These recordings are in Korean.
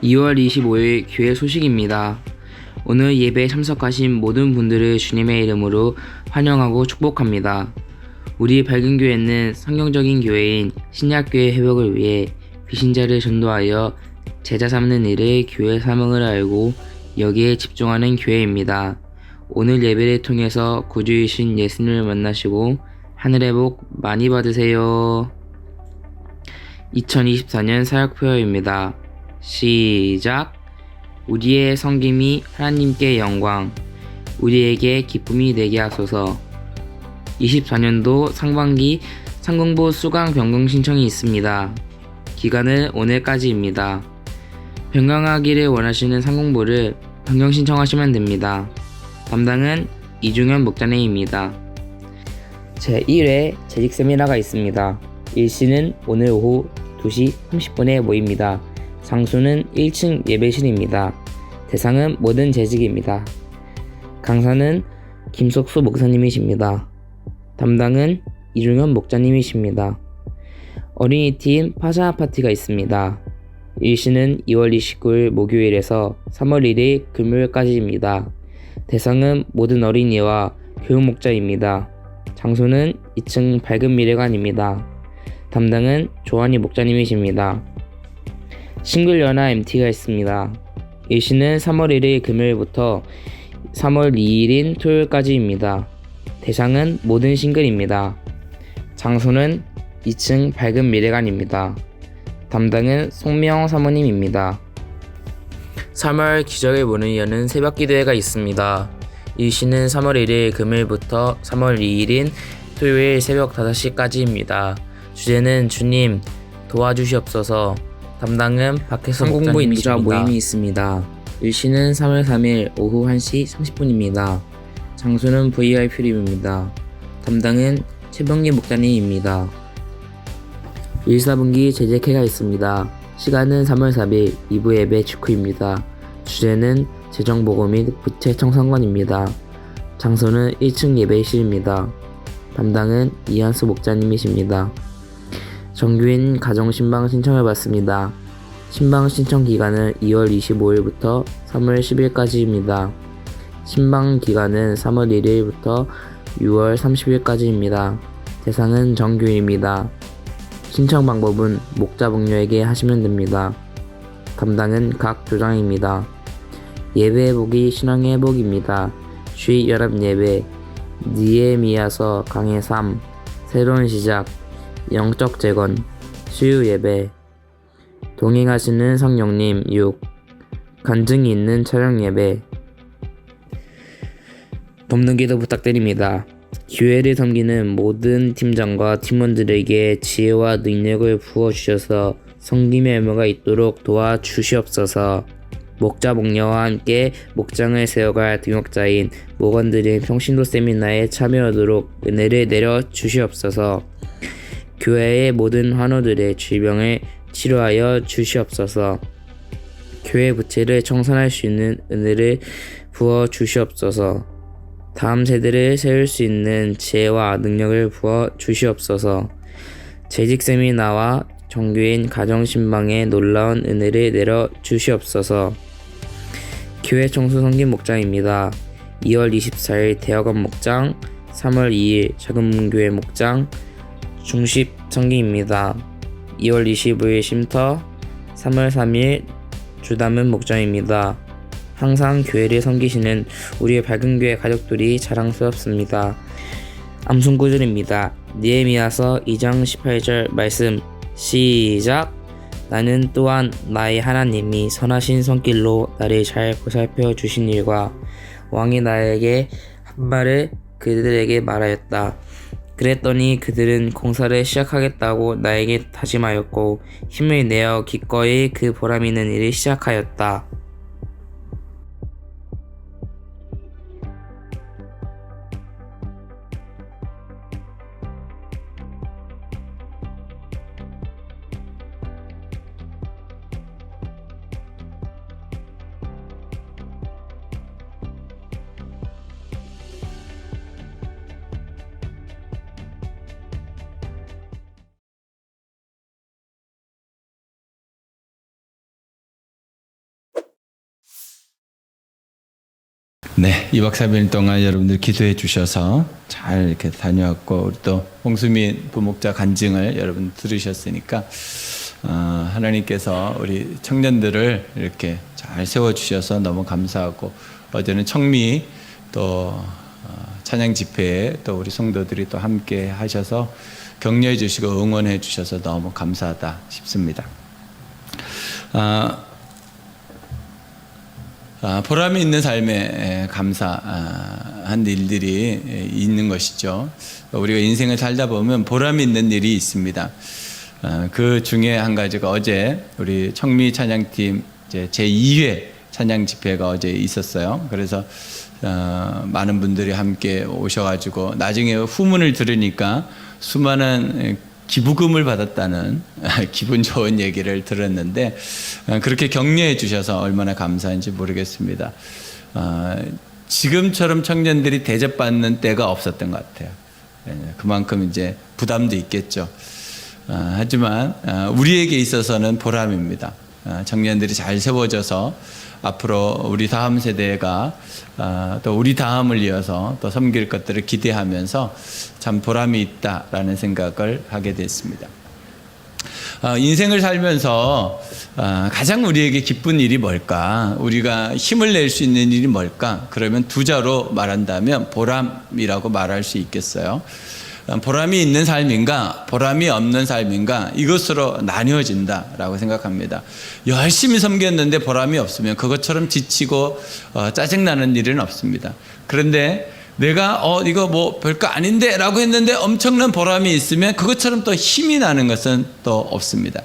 2월 25일 교회 소식입니다. 오늘 예배에 참석하신 모든 분들을 주님의 이름으로 환영하고 축복합니다. 우리 밝은 교회는 성경적인 교회인 신약교회 회복을 위해 비신자를 전도하여 제자 삼는 일을 교회 사명을 알고 여기에 집중하는 교회입니다. 오늘 예배를 통해서 구주이신 예수님을 만나시고 하늘의 복 많이 받으세요. 2024년 사역표어입니다. 시작. 우리의 섬김이 하나님께 영광, 우리에게 기쁨이 되게 하소서. 24년도 상반기 상공부 수강 변경 신청이 있습니다. 기간은 오늘까지입니다. 변경하기를 원하시는 상공부를 변경 신청하시면 됩니다. 담당은 이중현 목자님입니다. 제1회 재직 세미나가 있습니다. 일시는 오늘 오후 2시 30분에 모입니다. 장소는 1층 예배실입니다. 대상은 모든 재직입니다. 강사는 김석수 목사님이십니다. 담당은 이중현 목자님이십니다. 어린이팀 파샤 파티가 있습니다. 일시는 2월 29일 목요일에서 3월 1일 금요일까지입니다. 대상은 모든 어린이와 교육목자입니다. 장소는 2층 밝은 미래관입니다. 담당은 조한희 목자님이십니다. 싱글연화 MT가 있습니다. 일시는 3월 1일 금요일부터 3월 2일인 토요일까지입니다. 대상은 모든 싱글입니다. 장소는 2층 밝은 미래관입니다. 담당은 송미영 사모님입니다. 3월 기적의 문을 여는 새벽 기도회가 있습니다. 일시는 3월 1일 금요일부터 3월 2일인 토요일 새벽 5시까지입니다. 주제는 주님 도와주시옵소서. 담당은 박혜성 목자님이십니다. 모임이 있습니다. 일시는 3월 3일 오후 1시 30분입니다. 장소는 VIP룸입니다. 담당은 최병기 목자님입니다. 1, 4분기 재직회가 있습니다. 시간은 3월 4일 2부 예배 직후입니다. 주제는 재정보고 및 부채 청산권입니다. 장소는 1층 예배실입니다. 담당은 이한수 목자님이십니다. 정규인 가정신방 신청을 받습니다. 신방 신청 기간은 2월 25일부터 3월 10일까지입니다. 신방 기간은 3월 1일부터 6월 30일까지입니다. 대상은 정규인입니다. 신청 방법은 목자복녀에게 하시면 됩니다. 담당은 각 조장입니다. 예배 회복이 신앙의 회복입니다. 주일 연합 예배, 니에미야서 강해 3, 새로운 시작, 영적 재건, 수유 예배, 동행하시는 성령님 6, 간증이 있는 촬영 예배. 돕는 기도 부탁드립니다. 교회를 섬기는 모든 팀장과 팀원들에게 지혜와 능력을 부어주셔서 섬김의 의무가 있도록 도와주시옵소서. 목자 목녀와 함께 목장을 세워갈 등역자인 목원들의 평신도 세미나에 참여하도록 은혜를 내려주시옵소서. 교회의 모든 환우들의 질병을 치료하여 주시옵소서. 교회 부채를 청산할 수 있는 은혜를 부어 주시옵소서. 다음 세대를 세울 수 있는 지혜와 능력을 부어 주시옵소서. 재직 세미나와 정규인 가정신방에 놀라운 은혜를 내려 주시옵소서. 교회 청소 섬김 목장입니다. 2월 24일 대학원 목장, 3월 2일 작은문교회 목장, 중십 섬김입니다. 2월 25일 쉼터, 3월 3일 주담은 목장입니다. 항상 교회를 섬기시는 우리의 밝은 교회 가족들이 자랑스럽습니다. 암송 구절입니다. 느헤미야서 2장 18절 말씀 시작. 나는 또한 나의 하나님이 선하신 손길로 나를 잘 보살펴 주신 일과 왕이 나에게 한 말을 그들에게 말하였다. 그랬더니 그들은 공사를 시작하겠다고 나에게 다짐하였고 힘을 내어 기꺼이 그 보람 있는 일을 시작하였다. 네, 2박 3일 동안 여러분들 기도해 주셔서 잘 이렇게 다녀왔고, 우리 또 홍수민 부목자 간증을 여러분 들으셨으니까 하나님께서 우리 청년들을 이렇게 잘 세워 주셔서 너무 감사하고, 어제는 청미 또 찬양 집회에 또 우리 성도들이 또 함께 하셔서 격려해 주시고 응원해 주셔서 너무 감사하다 싶습니다. 보람이 있는 삶에 감사한 일들이 있는 것이죠. 우리가 인생을 살다 보면 보람이 있는 일이 있습니다. 그 중에 한 가지가 어제 우리 청미 찬양팀 제2회 찬양 집회가 어제 있었어요. 그래서 많은 분들이 함께 오셔가지고 나중에 후문을 들으니까 수많은 기부금을 받았다는 기분 좋은 얘기를 들었는데, 그렇게 격려해 주셔서 얼마나 감사한지 모르겠습니다. 지금처럼 청년들이 대접받는 때가 없었던 것 같아요. 그만큼 이제 부담도 있겠죠. 하지만 우리에게 있어서는 보람입니다. 청년들이 잘 세워져서 앞으로 우리 다음 세대가 또 우리 다음을 이어서 또 섬길 것들을 기대하면서 참 보람이 있다라는 생각을 하게 됐습니다. 인생을 살면서 가장 우리에게 기쁜 일이 뭘까? 우리가 힘을 낼 수 있는 일이 뭘까? 그러면 두 자로 말한다면 보람이라고 말할 수 있겠어요. 보람이 있는 삶인가 보람이 없는 삶인가, 이것으로 나뉘어진다라고 생각합니다. 열심히 섬겼는데 보람이 없으면 그것처럼 지치고 짜증나는 일은 없습니다. 그런데 내가 이거 뭐 별거 아닌데 라고 했는데 엄청난 보람이 있으면 그것처럼 또 힘이 나는 것은 또 없습니다.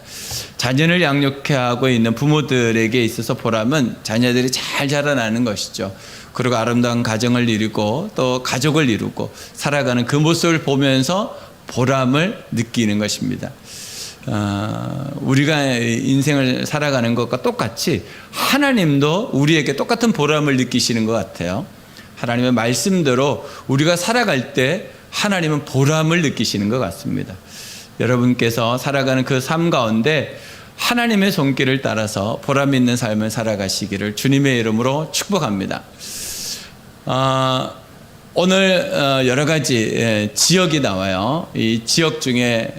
자녀를 양육하고 있는 부모들에게 있어서 보람은 자녀들이 잘 자라나는 것이죠. 그리고 아름다운 가정을 이루고 또 가족을 이루고 살아가는 그 모습을 보면서 보람을 느끼는 것입니다. 우리가 인생을 살아가는 것과 똑같이 하나님도 우리에게 똑같은 보람을 느끼시는 것 같아요. 하나님의 말씀대로 우리가 살아갈 때 하나님은 보람을 느끼시는 것 같습니다. 여러분께서 살아가는 그 삶 가운데 하나님의 손길을 따라서 보람 있는 삶을 살아가시기를 주님의 이름으로 축복합니다. 오늘 여러 가지 지역이 나와요. 이 지역 중에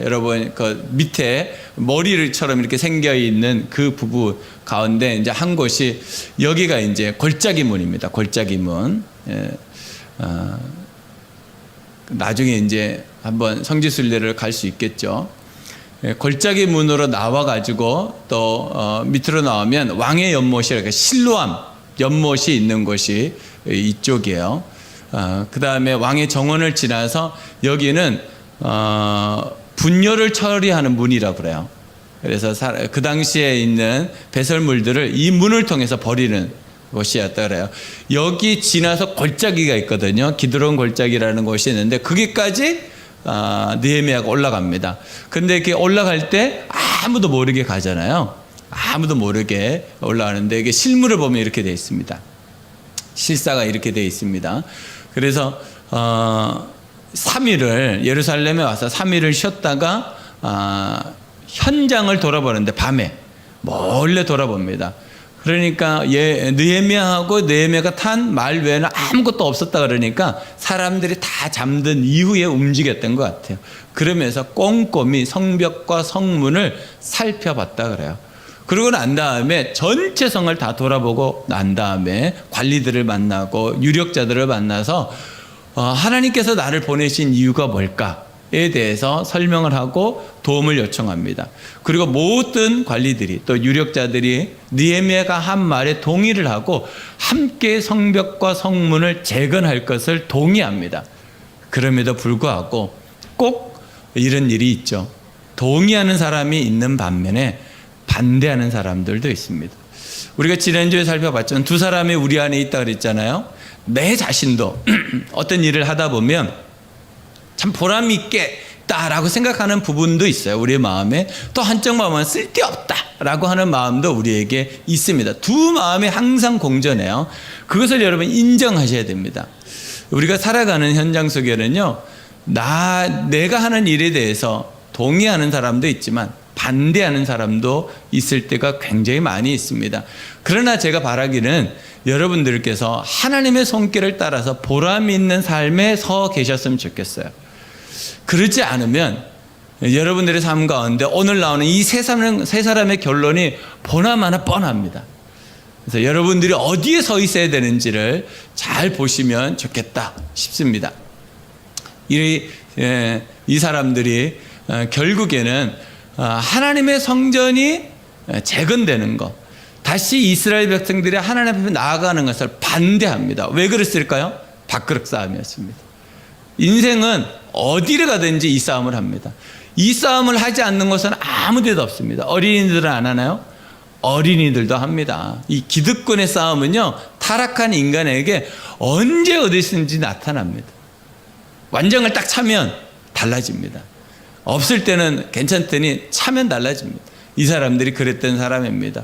여러분 그 밑에 머리처럼 이렇게 생겨 있는 그 부부 가운데 이제 한 곳이 여기가 이제 골짜기문입니다. 골짜기문. 나중에 이제 한번 성지순례를 갈 수 있겠죠. 골짜기문으로 나와가지고 또 밑으로 나오면 왕의 연못이라고 실로암 연못이 있는 곳이 이쪽이에요. 그 다음에 왕의 정원을 지나서 여기는 분뇨를 처리하는 문이라고 그래요. 그래서 그 당시에 있는 배설물들을 이 문을 통해서 버리는 곳이었다 그래요. 여기 지나서 골짜기가 있거든요. 기드론 골짜기라는 곳이 있는데 거기까지 느헤미야가 올라갑니다. 근데 이렇게 올라갈 때 아무도 모르게 가잖아요. 아무도 모르게 올라가는데 이게 실물을 보면 이렇게 되어 있습니다. 실사가 이렇게 되어 있습니다. 그래서 3일을 예루살렘에 와서 3일을 쉬었다가 현장을 돌아보는데 밤에 몰래 돌아봅니다. 그러니까 느헤미야하고 느헤미야가 탄 말 외에는 아무것도 없었다 그러니까 사람들이 다 잠든 이후에 움직였던 것 같아요. 그러면서 꼼꼼히 성벽과 성문을 살펴봤다 그래요. 그러고 난 다음에 전체 성을 다 돌아보고 난 다음에 관리들을 만나고 유력자들을 만나서 하나님께서 나를 보내신 이유가 뭘까에 대해서 설명을 하고 도움을 요청합니다. 그리고 모든 관리들이 또 유력자들이 느헤미야가 한 말에 동의를 하고 함께 성벽과 성문을 재건할 것을 동의합니다. 그럼에도 불구하고 꼭 이런 일이 있죠. 동의하는 사람이 있는 반면에 반대하는 사람들도 있습니다. 우리가 지난주에 살펴봤지만 두 사람이 우리 안에 있다 그랬잖아요. 내 자신도 어떤 일을 하다 보면 참 보람 있겠다라고 생각하는 부분도 있어요. 우리의 마음에. 또 한쪽 마음은 쓸데없다라고 하는 마음도 우리에게 있습니다. 두 마음이 항상 공존해요. 그것을 여러분 인정하셔야 됩니다. 우리가 살아가는 현장 속에는요, 내가 하는 일에 대해서 동의하는 사람도 있지만 반대하는 사람도 있을 때가 굉장히 많이 있습니다. 그러나 제가 바라기는 여러분들께서 하나님의 손길을 따라서 보람 있는 삶에 서 계셨으면 좋겠어요. 그렇지 않으면 여러분들의 삶 가운데 오늘 나오는 이 세 사람의 결론이 보나마나 뻔합니다. 그래서 여러분들이 어디에 서 있어야 되는지를 잘 보시면 좋겠다 싶습니다. 이 사람들이 결국에는 하나님의 성전이 재건되는 것, 다시 이스라엘 백성들이 하나님 앞에 나아가는 것을 반대합니다. 왜 그랬을까요? 밥그릇 싸움이었습니다. 인생은 어디를 가든지 이 싸움을 합니다. 이 싸움을 하지 않는 것은 아무 데도 없습니다. 어린이들은 안 하나요? 어린이들도 합니다. 이 기득권의 싸움은요, 타락한 인간에게 언제 어디서든지 나타납니다. 완정을 딱 차면 달라집니다. 없을 때는 괜찮더니 차면 달라집니다. 이 사람들이 그랬던 사람입니다.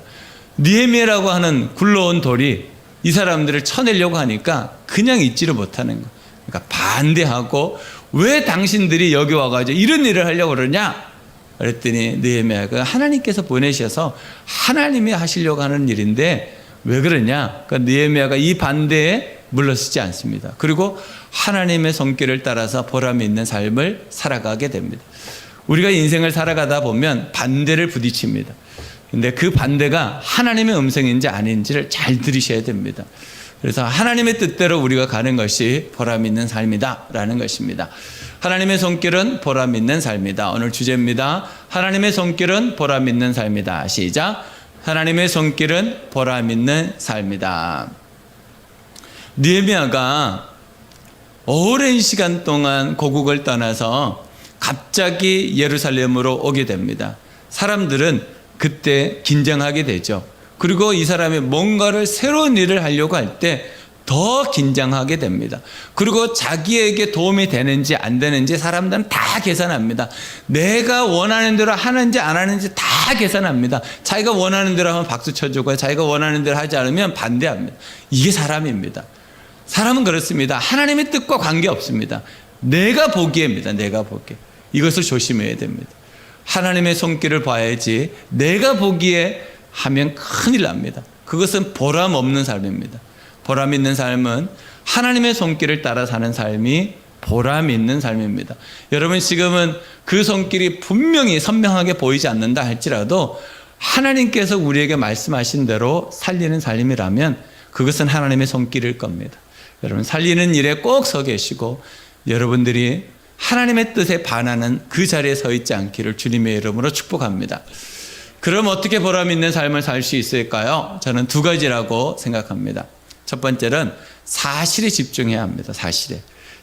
느헤미야라고 하는 굴러온 돌이 이 사람들을 쳐내려고 하니까 그냥 있지를 못하는 거예요. 그러니까 반대하고, 왜 당신들이 여기 와가지고 이런 일을 하려고 그러냐? 그랬더니 느헤미야가 하나님께서 보내셔서 하나님이 하시려고 하는 일인데 왜 그러냐? 그러니까 느헤미야가 이 반대에 물러서지 않습니다. 그리고 하나님의 손길을 따라서 보람이 있는 삶을 살아가게 됩니다. 우리가 인생을 살아가다 보면 반대를 부딪힙니다. 근데 그 반대가 하나님의 음성인지 아닌지를 잘 들으셔야 됩니다. 그래서 하나님의 뜻대로 우리가 가는 것이 보람 있는 삶이다 라는 것입니다. 하나님의 손길은 보람 있는 삶이다. 오늘 주제입니다. 하나님의 손길은 보람 있는 삶이다. 시작. 하나님의 손길은 보람 있는 삶이다. 느헤미야가 오랜 시간 동안 고국을 떠나서 갑자기 예루살렘으로 오게 됩니다. 사람들은 그때 긴장하게 되죠. 그리고 이 사람이 뭔가를 새로운 일을 하려고 할 때 더 긴장하게 됩니다. 그리고 자기에게 도움이 되는지 안 되는지 사람들은 다 계산합니다. 내가 원하는 대로 하는지 안 하는지 다 계산합니다. 자기가 원하는 대로 하면 박수 쳐주고 자기가 원하는 대로 하지 않으면 반대합니다. 이게 사람입니다. 사람은 그렇습니다. 하나님의 뜻과 관계없습니다. 내가 보기에입니다. 내가 보기에. 이것을 조심해야 됩니다. 하나님의 손길을 봐야지 내가 보기에 하면 큰일 납니다. 그것은 보람 없는 삶입니다. 보람 있는 삶은 하나님의 손길을 따라 사는 삶이 보람 있는 삶입니다. 여러분, 지금은 그 손길이 분명히 선명하게 보이지 않는다 할지라도 하나님께서 우리에게 말씀하신 대로 살리는 삶이라면 그것은 하나님의 손길일 겁니다. 여러분, 살리는 일에 꼭 서 계시고 여러분들이 하나님의 뜻에 반하는 그 자리에 서 있지 않기를 주님의 이름으로 축복합니다. 그럼 어떻게 보람 있는 삶을 살 수 있을까요? 저는 두 가지라고 생각합니다. 첫 번째는 사실에 집중해야 합니다.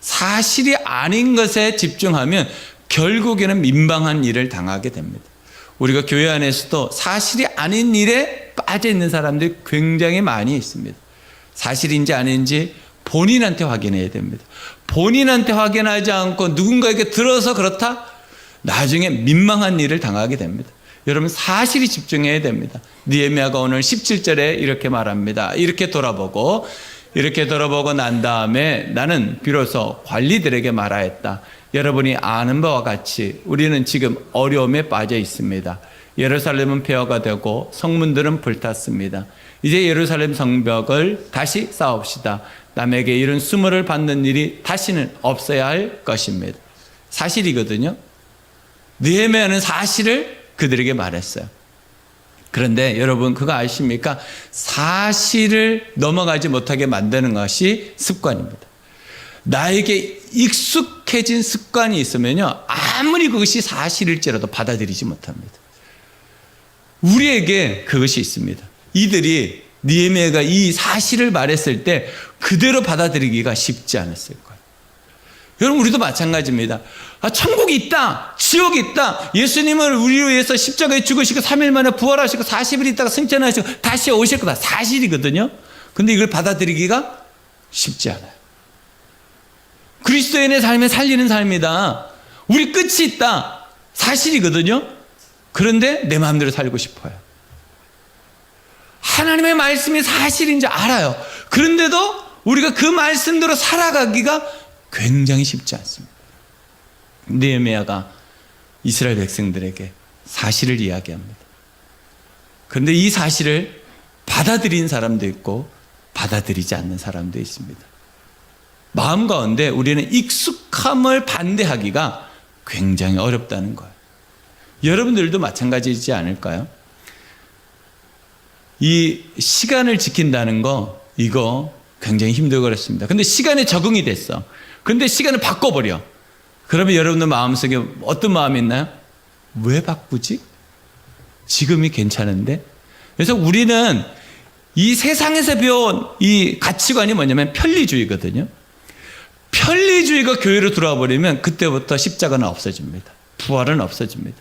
사실이 아닌 것에 집중하면 결국에는 민망한 일을 당하게 됩니다. 우리가 교회 안에서도 사실이 아닌 일에 빠져 있는 사람들이 굉장히 많이 있습니다. 사실인지 아닌지 본인한테 확인해야 됩니다. 본인한테 확인하지 않고 누군가에게 들어서 그렇다? 나중에 민망한 일을 당하게 됩니다. 여러분, 사실이 집중해야 됩니다. 느헤미야가 오늘 17절에 이렇게 말합니다. 이렇게 돌아보고 난 다음에 나는 비로소 관리들에게 말하였다. 여러분이 아는 바와 같이 우리는 지금 어려움에 빠져 있습니다. 예루살렘은 폐허가 되고 성문들은 불탔습니다. 이제 예루살렘 성벽을 다시 쌓읍시다. 남에게 이런 수모를 받는 일이 다시는 없어야 할 것입니다. 사실이거든요. 느헤미야는 사실을 그들에게 말했어요. 그런데 여러분, 그거 아십니까? 사실을 넘어가지 못하게 만드는 것이 습관입니다. 나에게 익숙해진 습관이 있으면요, 아무리 그것이 사실일지라도 받아들이지 못합니다. 우리에게 그것이 있습니다. 이들이 느헤미야가 이 사실을 말했을 때 그대로 받아들이기가 쉽지 않았을 거예요. 여러분, 우리도 마찬가지입니다. 천국이 있다, 지옥이 있다, 예수님을 우리를 위해서 십자가에 죽으시고 3일 만에 부활하시고 40일 있다가 승천하시고 다시 오실 거다. 사실이거든요. 근데 이걸 받아들이기가 쉽지 않아요. 그리스도인의 삶에 살리는 삶이다. 우리 끝이 있다. 사실이거든요. 그런데 내 마음대로 살고 싶어요. 하나님의 말씀이 사실인지 알아요. 그런데도 우리가 그 말씀대로 살아가기가 굉장히 쉽지 않습니다. 느헤미야가 이스라엘 백성들에게 사실을 이야기합니다. 그런데 이 사실을 받아들인 사람도 있고 받아들이지 않는 사람도 있습니다. 마음 가운데 우리는 익숙함을 반대하기가 굉장히 어렵다는 거예요. 여러분들도 마찬가지이지 않을까요? 이 시간을 지킨다는 거, 이거 굉장히 힘들고 어렵습니다. 근데 시간에 적응이 됐어. 근데 시간을 바꿔버려. 그러면 여러분들 마음속에 어떤 마음이 있나요? 왜 바꾸지? 지금이 괜찮은데? 그래서 우리는 이 세상에서 배운 이 가치관이 뭐냐면 편리주의거든요. 편리주의가 교회로 들어와 버리면 그때부터 십자가는 없어집니다. 부활은 없어집니다.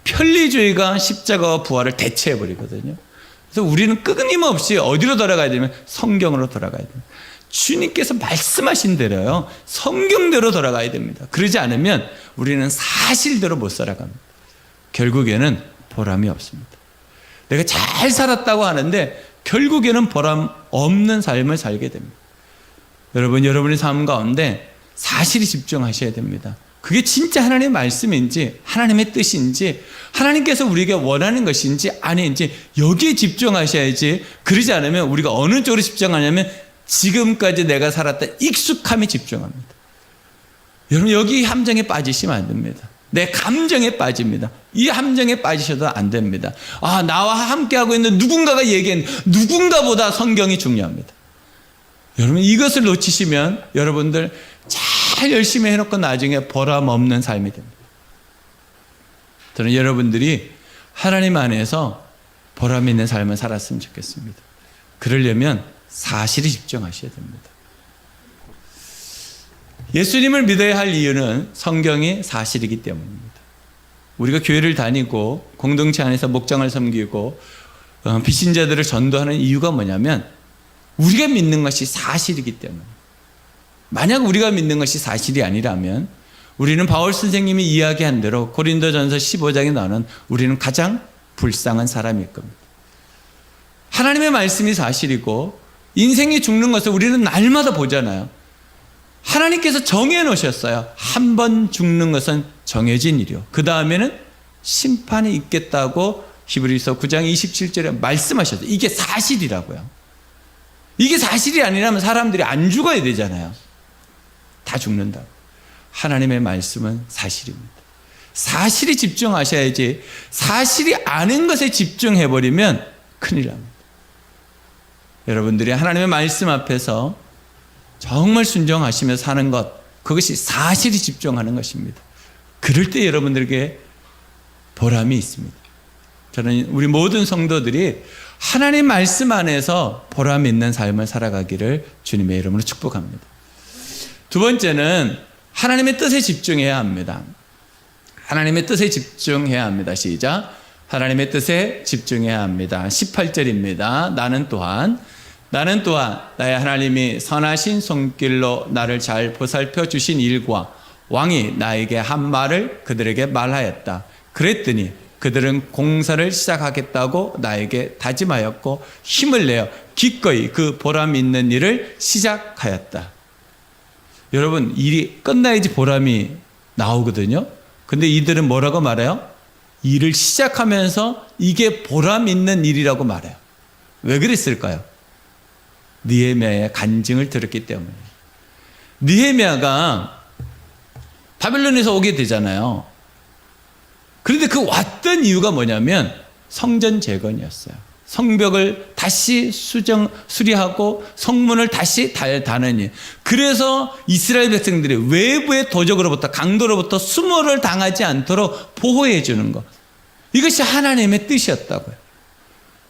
편리주의가 십자가와 부활을 대체해 버리거든요. 그래서 우리는 끊임없이 어디로 돌아가야 되면 성경으로 돌아가야 됩니다. 주님께서 말씀하신 대로요, 성경대로 돌아가야 됩니다. 그러지 않으면 우리는 사실대로 못 살아갑니다. 결국에는 보람이 없습니다. 내가 잘 살았다고 하는데 결국에는 보람 없는 삶을 살게 됩니다. 여러분, 여러분의 삶 가운데 사실이 집중하셔야 됩니다. 그게 진짜 하나님의 말씀인지 하나님의 뜻인지 하나님께서 우리에게 원하는 것인지 아닌지 여기에 집중하셔야지. 그러지 않으면 우리가 어느 쪽으로 집중하냐면 지금까지 내가 살았던 익숙함에 집중합니다. 여러분, 여기 함정에 빠지시면 안 됩니다. 내 감정에 빠집니다. 이 함정에 빠지셔도 안 됩니다. 아, 나와 함께하고 있는 누군가가 얘기한 누군가보다 성경이 중요합니다. 여러분, 이것을 놓치시면 여러분들 잘 열심히 해놓고 나중에 보람 없는 삶이 됩니다. 저는 여러분들이 하나님 안에서 보람 있는 삶을 살았으면 좋겠습니다. 그러려면 사실에 집중하셔야 됩니다. 예수님을 믿어야 할 이유는 성경이 사실이기 때문입니다. 우리가 교회를 다니고 공동체 안에서 목장을 섬기고 비신자들을 전도하는 이유가 뭐냐면 우리가 믿는 것이 사실이기 때문입니다. 만약 우리가 믿는 것이 사실이 아니라면 우리는 바울 선생님이 이야기한 대로 고린도전서 15장에 나오는 우리는 가장 불쌍한 사람일 겁니다. 하나님의 말씀이 사실이고 인생이 죽는 것을 우리는 날마다 보잖아요. 하나님께서 정해 놓으셨어요. 한 번 죽는 것은 정해진 일이요. 그 다음에는 심판이 있겠다고 히브리서 9장 27절에 말씀하셨어요. 이게 사실이라고요. 이게 사실이 아니라면 사람들이 안 죽어야 되잖아요. 다 죽는다고. 하나님의 말씀은 사실입니다. 사실에 집중하셔야지 사실이 아닌 것에 집중해버리면 큰일 납니다. 여러분들이 하나님의 말씀 앞에서 정말 순종하시며 사는 것, 그것이 사실이 집중하는 것입니다. 그럴 때 여러분들에게 보람이 있습니다. 저는 우리 모든 성도들이 하나님 말씀 안에서 보람 있는 삶을 살아가기를 주님의 이름으로 축복합니다. 두 번째는 하나님의 뜻에 집중해야 합니다. 하나님의 뜻에 집중해야 합니다. 시작. 하나님의 뜻에 집중해야 합니다. 18절입니다. 나는 또한 나의 하나님이 선하신 손길로 나를 잘 보살펴 주신 일과 왕이 나에게 한 말을 그들에게 말하였다. 그랬더니 그들은 공사를 시작하겠다고 나에게 다짐하였고 힘을 내어 기꺼이 그 보람 있는 일을 시작하였다. 여러분, 일이 끝나야지 보람이 나오거든요. 근데 이들은 뭐라고 말해요? 일을 시작하면서 이게 보람 있는 일이라고 말해요. 왜 그랬을까요? 느헤미야의 간증을 들었기 때문에. 느헤미야가 바벨론에서 오게 되잖아요. 그런데 그 왔던 이유가 뭐냐면 성전 재건이었어요. 성벽을 다시 수리하고 성문을 다시 다는 일. 그래서 이스라엘 백성들이 외부의 도적으로부터, 강도로부터 수모를 당하지 않도록 보호해 주는 것. 이것이 하나님의 뜻이었다고요.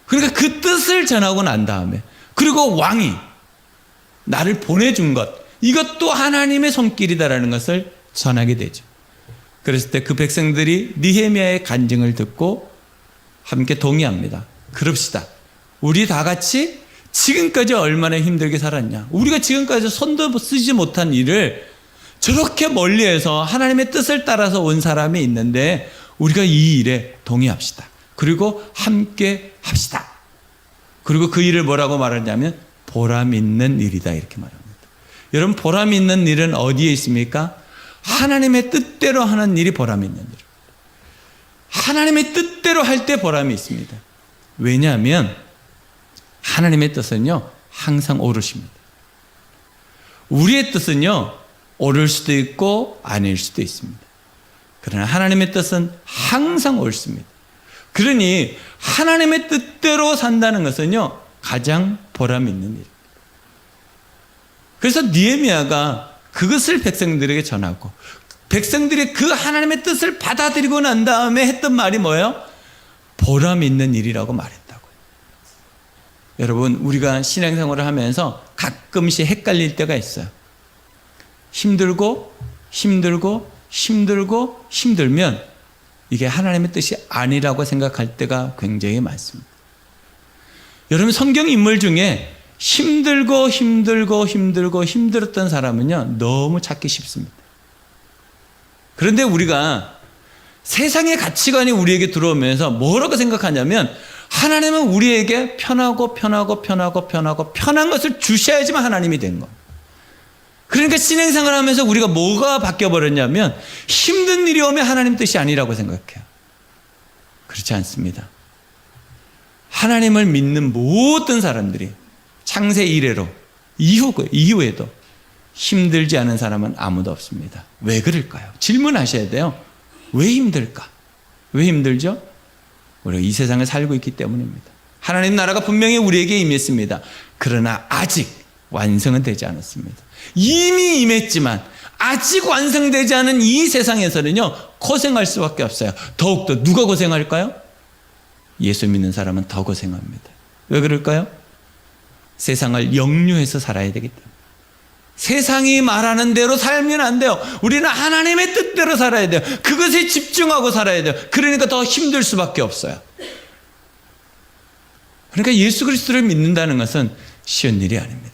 그러니까 그 뜻을 전하고 난 다음에, 그리고 왕이 나를 보내준 것, 이것도 하나님의 손길이다라는 것을 전하게 되죠. 그랬을 때 그 백성들이 느헤미야의 간증을 듣고 함께 동의합니다. 그럽시다. 우리 다 같이 지금까지 얼마나 힘들게 살았냐. 우리가 지금까지 손도 쓰지 못한 일을 저렇게 멀리해서 하나님의 뜻을 따라서 온 사람이 있는데 우리가 이 일에 동의합시다. 그리고 함께 합시다. 그리고 그 일을 뭐라고 말하냐면 보람 있는 일이다, 이렇게 말합니다. 여러분, 보람 있는 일은 어디에 있습니까? 하나님의 뜻대로 하는 일이 보람 있는 일입니다. 하나님의 뜻대로 할 때 보람이 있습니다. 왜냐하면 하나님의 뜻은요 항상 옳으십니다. 우리의 뜻은요 옳을 수도 있고 아닐 수도 있습니다. 그러나 하나님의 뜻은 항상 옳습니다. 그러니 하나님의 뜻대로 산다는 것은요 가장 보람 있는 일입니다. 그래서 느헤미야가 그것을 백성들에게 전하고 백성들이 그 하나님의 뜻을 받아들이고 난 다음에 했던 말이 뭐예요? 보람 있는 일이라고 말했다고요. 여러분, 우리가 신앙생활을 하면서 가끔씩 헷갈릴 때가 있어요. 힘들고 힘들면 이게 하나님의 뜻이 아니라고 생각할 때가 굉장히 많습니다. 여러분, 성경 인물 중에 힘들었던 사람은요 너무 찾기 쉽습니다. 그런데 우리가 세상의 가치관이 우리에게 들어오면서 뭐라고 생각하냐면 하나님은 우리에게 편한 것을 주셔야지만 하나님이 된 거. 그러니까 신앙생활을 하면서 우리가 뭐가 바뀌어버렸냐면 힘든 일이 오면 하나님 뜻이 아니라고 생각해요. 그렇지 않습니다. 하나님을 믿는 모든 사람들이 창세 이래로 이후에도 힘들지 않은 사람은 아무도 없습니다. 왜 그럴까요? 질문하셔야 돼요. 왜 힘들까? 왜 힘들죠? 우리가 이 세상에 살고 있기 때문입니다. 하나님 나라가 분명히 우리에게 임했습니다. 그러나 아직 완성은 되지 않았습니다. 이미 임했지만 아직 완성되지 않은 이 세상에서는요 고생할 수밖에 없어요. 더욱더 누가 고생할까요? 예수 믿는 사람은 더 고생합니다. 왜 그럴까요? 세상을 역류해서 살아야 되기 때문에. 세상이 말하는 대로 살면 안 돼요. 우리는 하나님의 뜻대로 살아야 돼요. 그것에 집중하고 살아야 돼요. 그러니까 더 힘들 수밖에 없어요. 그러니까 예수 그리스도를 믿는다는 것은 쉬운 일이 아닙니다.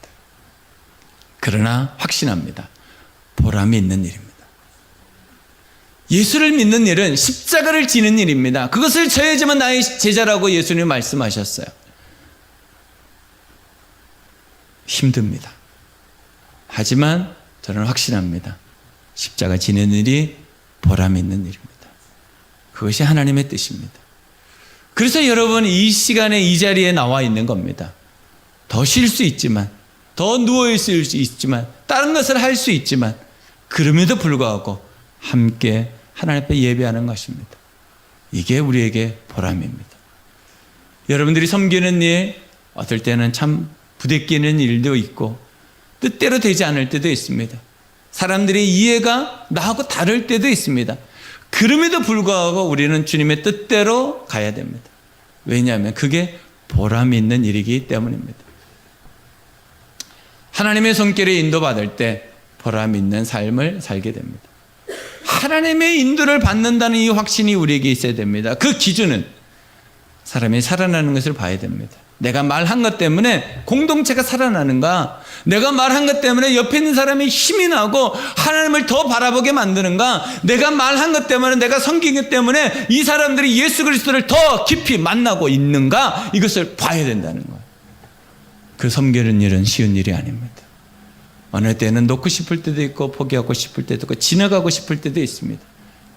그러나 확신합니다. 보람이 있는 일입니다. 예수를 믿는 일은 십자가를 지는 일입니다. 그것을 져야지만 나의 제자라고 예수님 말씀하셨어요. 힘듭니다. 하지만 저는 확신합니다. 십자가 지는 일이 보람 있는 일입니다. 그것이 하나님의 뜻입니다. 그래서 여러분 이 시간에 이 자리에 나와 있는 겁니다. 더 쉴 수 있지만, 더 누워있을 수 있지만, 다른 것을 할 수 있지만, 그럼에도 불구하고 함께 하나님 앞에 예배하는 것입니다. 이게 우리에게 보람입니다. 여러분들이 섬기는 일, 어떨 때는 참 부대끼는 일도 있고 뜻대로 되지 않을 때도 있습니다. 사람들의 이해가 나하고 다를 때도 있습니다. 그럼에도 불구하고 우리는 주님의 뜻대로 가야 됩니다. 왜냐하면 그게 보람 있는 일이기 때문입니다. 하나님의 손길에 인도받을 때 보람 있는 삶을 살게 됩니다. 하나님의 인도를 받는다는 이 확신이 우리에게 있어야 됩니다. 그 기준은 사람이 살아나는 것을 봐야 됩니다. 내가 말한 것 때문에 공동체가 살아나는가? 내가 말한 것 때문에 옆에 있는 사람이 힘이 나고 하나님을 더 바라보게 만드는가? 내가 말한 것 때문에, 내가 섬긴 것 때문에 이 사람들이 예수 그리스도를 더 깊이 만나고 있는가? 이것을 봐야 된다는 거예요. 그 섬기는 일은 쉬운 일이 아닙니다. 어느 때는 놓고 싶을 때도 있고 포기하고 싶을 때도 있고 지나가고 싶을 때도 있습니다.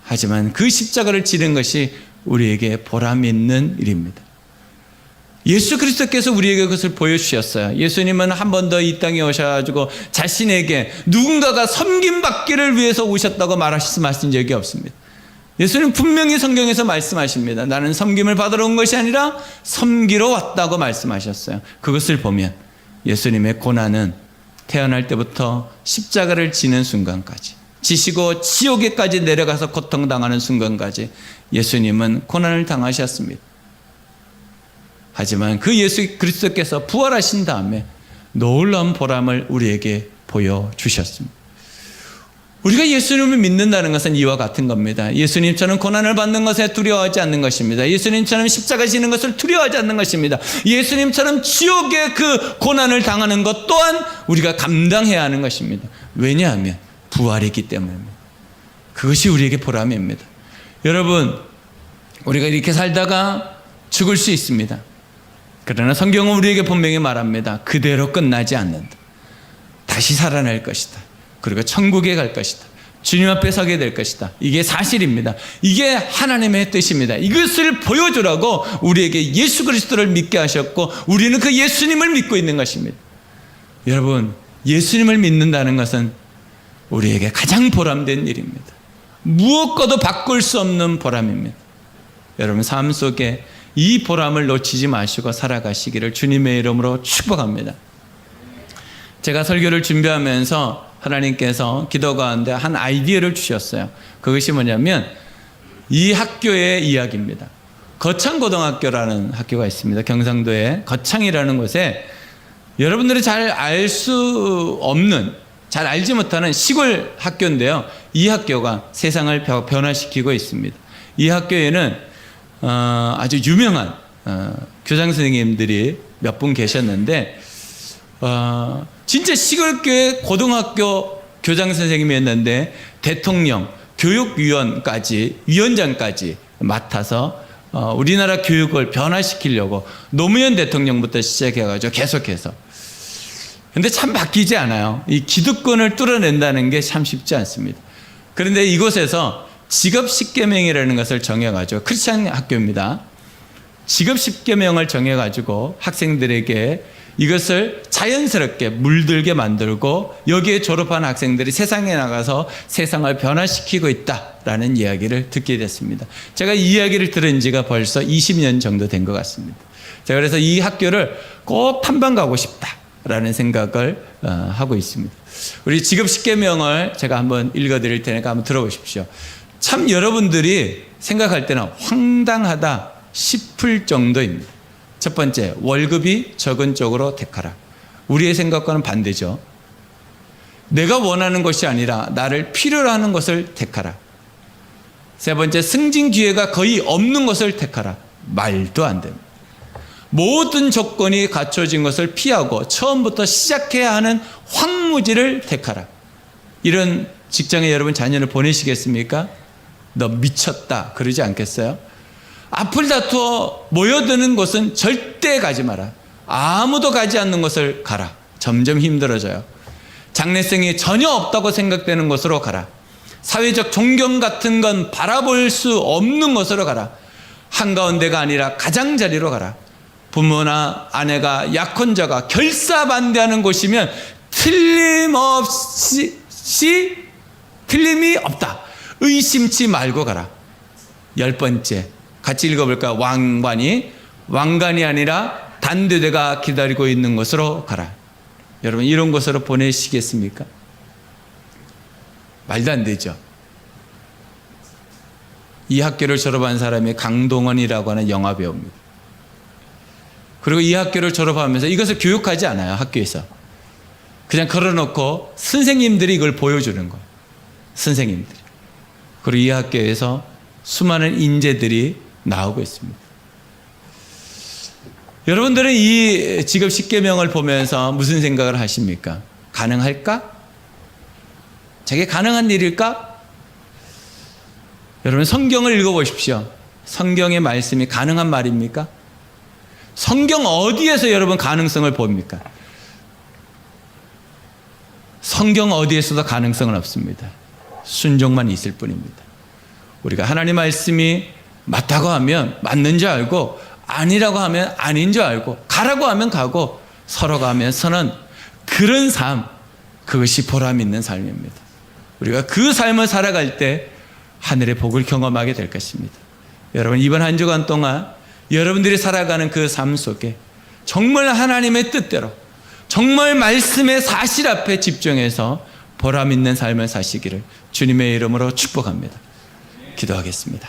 하지만 그 십자가를 지는 것이 우리에게 보람 있는 일입니다. 예수 그리스도께서 우리에게 그것을 보여주셨어요. 예수님은 한 번 더 이 땅에 오셔가지고 자신에게 누군가가 섬김받기를 위해서 오셨다고 말씀하신 적이 없습니다. 예수님 분명히 성경에서 말씀하십니다. 나는 섬김을 받으러 온 것이 아니라 섬기러 왔다고 말씀하셨어요. 그것을 보면 예수님의 고난은 태어날 때부터 십자가를 지는 순간까지, 지시고 지옥에까지 내려가서 고통당하는 순간까지 예수님은 고난을 당하셨습니다. 하지만 그 예수 그리스도께서 부활하신 다음에 놀라운 보람을 우리에게 보여주셨습니다. 우리가 예수님을 믿는다는 것은 이와 같은 겁니다. 예수님처럼 고난을 받는 것에 두려워하지 않는 것입니다. 예수님처럼 십자가 지는 것을 두려워하지 않는 것입니다. 예수님처럼 지옥의 그 고난을 당하는 것 또한 우리가 감당해야 하는 것입니다. 왜냐하면 부활했기 때문입니다. 그것이 우리에게 보람입니다. 여러분, 우리가 이렇게 살다가 죽을 수 있습니다. 그러나 성경은 우리에게 분명히 말합니다. 그대로 끝나지 않는다. 다시 살아날 것이다. 그리고 천국에 갈 것이다. 주님 앞에 서게 될 것이다. 이게 사실입니다. 이게 하나님의 뜻입니다. 이것을 보여주라고 우리에게 예수 그리스도를 믿게 하셨고 우리는 그 예수님을 믿고 있는 것입니다. 여러분, 예수님을 믿는다는 것은 우리에게 가장 보람된 일입니다. 무엇과도 바꿀 수 없는 보람입니다. 여러분, 삶 속에 이 보람을 놓치지 마시고 살아가시기를 주님의 이름으로 축복합니다. 제가 설교를 준비하면서 하나님께서 기도 가운데 한 아이디어를 주셨어요. 그것이 뭐냐면 이 학교의 이야기입니다. 거창고등학교라는 학교가 있습니다. 경상도에 거창이라는 곳에 여러분들이 잘 알 수 없는, 잘 알지 못하는 시골 학교인데요. 이 학교가 세상을 변화시키고 있습니다. 이 학교에는 아주 유명한 교장 선생님들이 몇 분 계셨는데 진짜 시골교회 고등학교 교장 선생님이었는데 대통령, 교육위원까지, 위원장까지 맡아서 우리나라 교육을 변화시키려고 노무현 대통령부터 시작해가지고 계속해서. 근데 참 바뀌지 않아요. 이 기득권을 뚫어낸다는 게 참 쉽지 않습니다. 그런데 이곳에서 직업 10계명이라는 것을 정해가지고, 크리스찬 학교입니다. 직업 10계명을 정해가지고 학생들에게 이것을 자연스럽게 물들게 만들고 여기에 졸업한 학생들이 세상에 나가서 세상을 변화시키고 있다라는 이야기를 듣게 됐습니다. 제가 이 이야기를 들은 지가 벌써 20년 정도 된 것 같습니다. 제가 그래서 이 학교를 꼭 탐방 가고 싶다라는 생각을 하고 있습니다. 우리 직업 10계명을 제가 한번 읽어드릴 테니까 한번 들어보십시오. 참 여러분들이 생각할 때는 황당하다 싶을 정도입니다. 첫 번째, 월급이 적은 쪽으로 택하라. 우리의 생각과는 반대죠. 내가 원하는 것이 아니라 나를 필요로 하는 것을 택하라. 세 번째, 승진 기회가 거의 없는 것을 택하라. 말도 안 됩니다. 모든 조건이 갖춰진 것을 피하고 처음부터 시작해야 하는 황무지를 택하라. 이런 직장에 여러분 자녀를 보내시겠습니까? 너 미쳤다 그러지 않겠어요? 앞을 다투어 모여드는 곳은 절대 가지 마라. 아무도 가지 않는 곳을 가라. 점점 힘들어져요. 장래성이 전혀 없다고 생각되는 곳으로 가라. 사회적 존경 같은 건 바라볼 수 없는 곳으로 가라. 한가운데가 아니라 가장자리로 가라. 부모나 아내가 약혼자가 결사반대하는 곳이면 틀림이 없다. 의심치 말고 가라. 10번째, 같이 읽어볼까요? 왕관이 아니라 단대대가 기다리고 있는 곳으로 가라. 여러분, 이런 곳으로 보내시겠습니까? 말도 안 되죠. 이 학교를 졸업한 사람이 강동원이라고 하는 영화배우입니다. 그리고 이 학교를 졸업하면서 이것을 교육하지 않아요. 학교에서 그냥 걸어놓고 선생님들이 이걸 보여주는 거예요. 선생님들이. 그리고 이 학교에서 수많은 인재들이 나오고 있습니다. 여러분들은 이 직업 10계명을 보면서 무슨 생각을 하십니까? 가능할까? 저게 가능한 일일까? 여러분, 성경을 읽어보십시오. 성경의 말씀이 가능한 말입니까? 성경 어디에서 여러분 가능성을 봅니까? 성경 어디에서도 가능성은 없습니다. 순종만 있을 뿐입니다. 우리가 하나님 말씀이 맞다고 하면 맞는 줄 알고, 아니라고 하면 아닌 줄 알고, 가라고 하면 가고, 서로가 하면 서는 그런 삶, 그것이 보람 있는 삶입니다. 우리가 그 삶을 살아갈 때 하늘의 복을 경험하게 될 것입니다. 여러분, 이번 한 주간 동안 여러분들이 살아가는 그 삶 속에 정말 하나님의 뜻대로, 정말 말씀의 사실 앞에 집중해서 보람 있는 삶을 사시기를 주님의 이름으로 축복합니다. 기도하겠습니다.